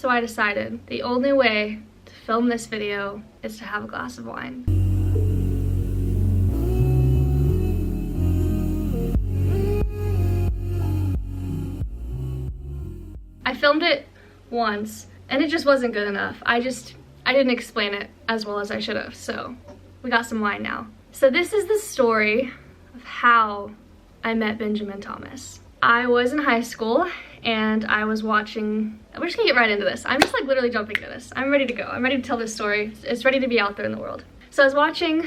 So I decided the only way to film this video is to have a glass of wine. I filmed it once and it just wasn't good enough. I didn't explain it as well as I should have, so we got some wine now. So this is the story of how I met Benjamin Thomas. I was in high school and I was watching, we're just gonna get right into this. I'm just like literally jumping into this. I'm ready to go. I'm ready to tell this story. It's ready to be out there in the world. So I was watching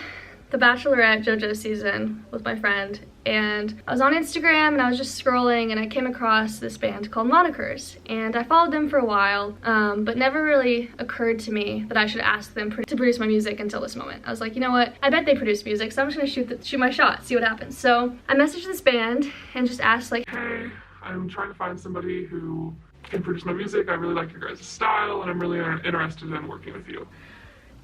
The Bachelorette JoJo season with my friend, and I was on Instagram and I was just scrolling and I came across this band called Monikers, and I followed them for a while, but never really occurred to me that I should ask them to produce my music until this moment. I was like, you know what, I bet they produce music, so I'm just gonna shoot my shot, see what happens. So I messaged this band and just asked like, hey, I'm trying to find somebody who can produce my music. I really like your guys' style and I'm really interested in working with you.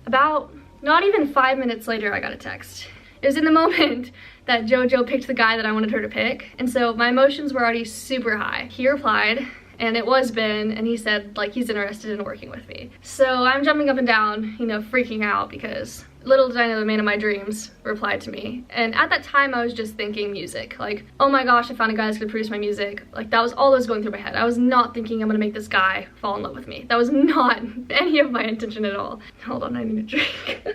About not even 5 minutes later, I got a text. It was in the moment that JoJo picked the guy that I wanted her to pick, and so my emotions were already super high. He replied, and it was Ben, and he said like he's interested in working with me. So I'm jumping up and down, you know, freaking out, because little did I know the man of my dreams replied to me. And at that time I was just thinking music, like, oh my gosh, I found a guy that's gonna produce my music. Like, that was all that was going through my head. I was not thinking I'm gonna make this guy fall in love with me. That was not any of my intention at all. Hold on, I need a drink.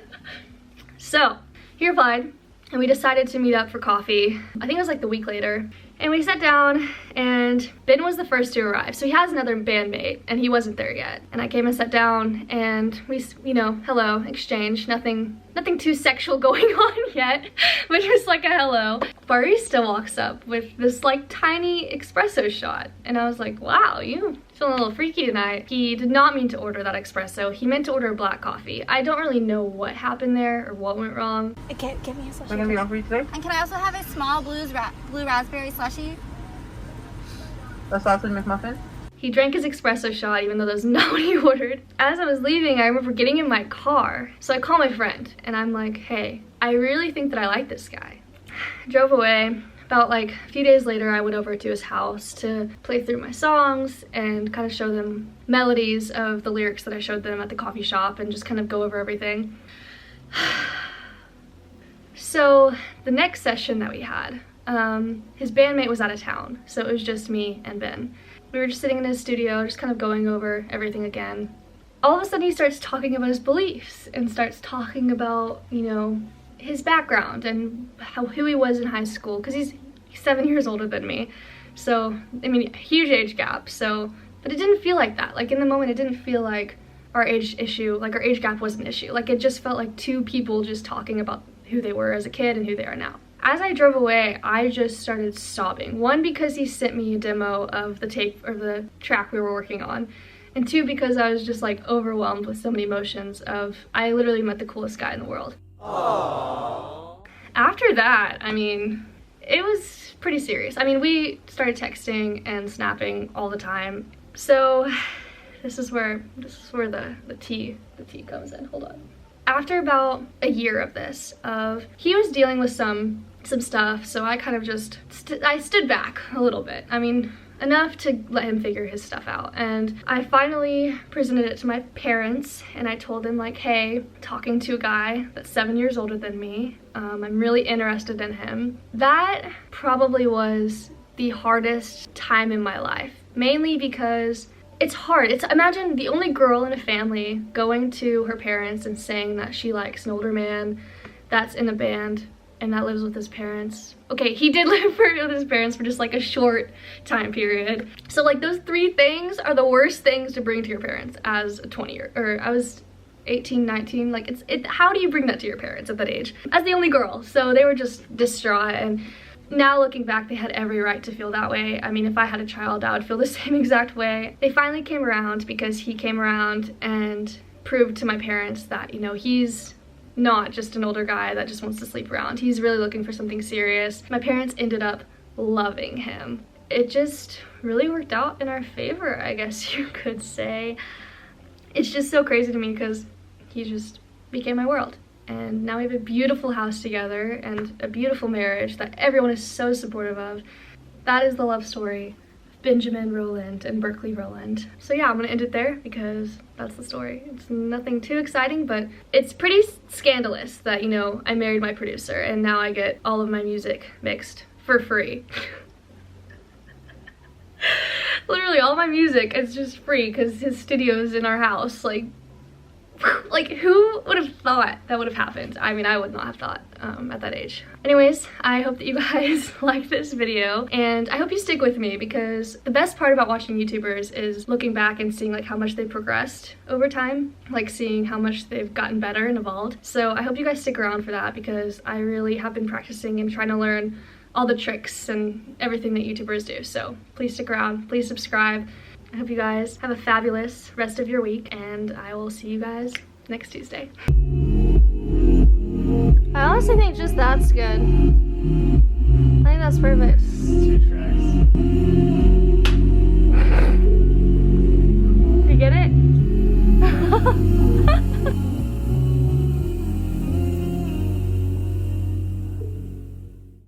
So he replied, and we decided to meet up for coffee. I think it was like the week later. And we sat down, and Ben was the first to arrive. So he has another bandmate, and he wasn't there yet. And I came and sat down, and we, you know, hello, exchange. Nothing too sexual going on yet, but just like a hello. Barista walks up with this like tiny espresso shot. And I was like, wow, you feeling a little freaky tonight. He did not mean to order that espresso. He meant to order black coffee. I don't really know what happened there or what went wrong. Get me a slushie. We're gonna be on for you today? And can I also have a small blue raspberry slushie? A sausage McMuffin? He drank his espresso shot even though that's not what he ordered. As I was leaving, I remember getting in my car. So I call my friend and I'm like, hey, I really think that I like this guy. Drove away. About like a few days later, I went over to his house to play through my songs and kind of show them melodies of the lyrics that I showed them at the coffee shop and just kind of go over everything. So the next session that we had, his bandmate was out of town, so it was just me and Ben. We were just sitting in his studio, just kind of going over everything again. All of a sudden he starts talking about his beliefs and starts talking about, you know, his background and who he was in high school, because he's 7 years older than me. So, I mean, huge age gap. So, but it didn't feel like that. Like in the moment, it didn't feel like our age gap was an issue. Like it just felt like two people just talking about who they were as a kid and who they are now. As I drove away, I just started sobbing. One, because he sent me a demo of the tape or the track we were working on. And two, because I was just like overwhelmed with so many emotions of, I literally met the coolest guy in the world. Aww. After that, I mean, it was pretty serious. I mean, we started texting and snapping all the time. So this is where the tea comes in. Hold on. After about a year of this, he was dealing with some stuff, so I kind of just I stood back a little bit. I mean, enough to let him figure his stuff out. And I finally presented it to my parents, and I told them like, hey, talking to a guy that's 7 years older than me, I'm really interested in him. That probably was the hardest time in my life, mainly because it's hard. Imagine the only girl in a family going to her parents and saying that she likes an older man that's in a band and that lives with his parents. Okay, he did live with his parents for just like a short time period. So like those three things are the worst things to bring to your parents as a 20-year, or I was 18, 19, like how do you bring that to your parents at that age? As the only girl, so they were just distraught. And now looking back, they had every right to feel that way. I mean, if I had a child, I would feel the same exact way. They finally came around because he came around and proved to my parents that, you know, he's not just an older guy that just wants to sleep around. He's really looking for something serious. My parents ended up loving him. It just really worked out in our favor, I guess you could say. It's just so crazy to me because he just became my world. And now we have a beautiful house together and a beautiful marriage that everyone is so supportive of. That is the love story of Benjamin Rowland and Berkeley Rowland. So yeah, I'm gonna end it there because that's the story. It's nothing too exciting, but it's pretty scandalous that, you know, I married my producer and now I get all of my music mixed for free. Literally all my music is just free because his studio's in our house. Like who would have thought that would have happened? I mean, I would not have thought at that age. Anyways, I hope that you guys like this video, and I hope you stick with me because the best part about watching YouTubers is looking back and seeing like how much they've progressed over time, like seeing how much they've gotten better and evolved. So I hope you guys stick around for that because I really have been practicing and trying to learn all the tricks and everything that YouTubers do. So please stick around, please subscribe. I hope you guys have a fabulous rest of your week, and I will see you guys next Tuesday. I honestly think just that's good. I think that's perfect. 2 tracks. You get it?